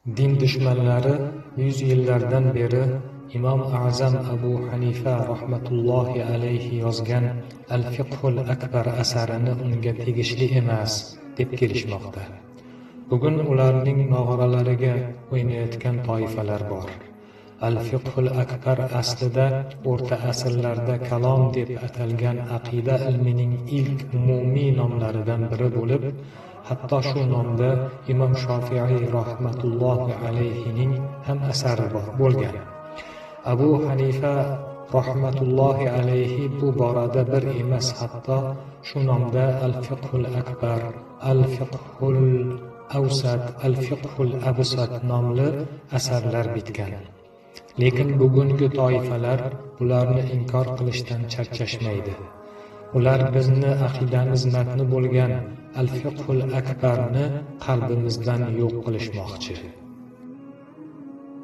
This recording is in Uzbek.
Din dushmanlari 100 yillardan beri Imom A'zam Abu Hanifa rahmatullohi alayhi yozgan Al-Fiqhul Akbar asarini unga tegishli emas deb kelishmoqda. Bugun ularning nog'oralariga o'ynayotgan toifalar bor. Al-Fiqhul Akbar aslida o'rta asrlarda kalom deb atalgan aqida ilmining ilk umumiy nomlaridan biri bo'lib, hatto shu nomda Imom Shofiiy rahmatullohi alayhining ham asari bo'lgan. Abu Hanifa rahmatullohi alayhi bu borada bir emas, hatto shu nomda Al-Fiqhul Akbar, Al-Fiqhul Awsat, Al-Fiqhul Absat nomli asarlar bitgan. Lekin bugungi toifalar bularni inkor qilishdan charchashmaydi. Ular bizni aqidamiz matni bo'lgan Al-Fiqhul Akbarni qalbimizdan yo'q qilishmoqchi.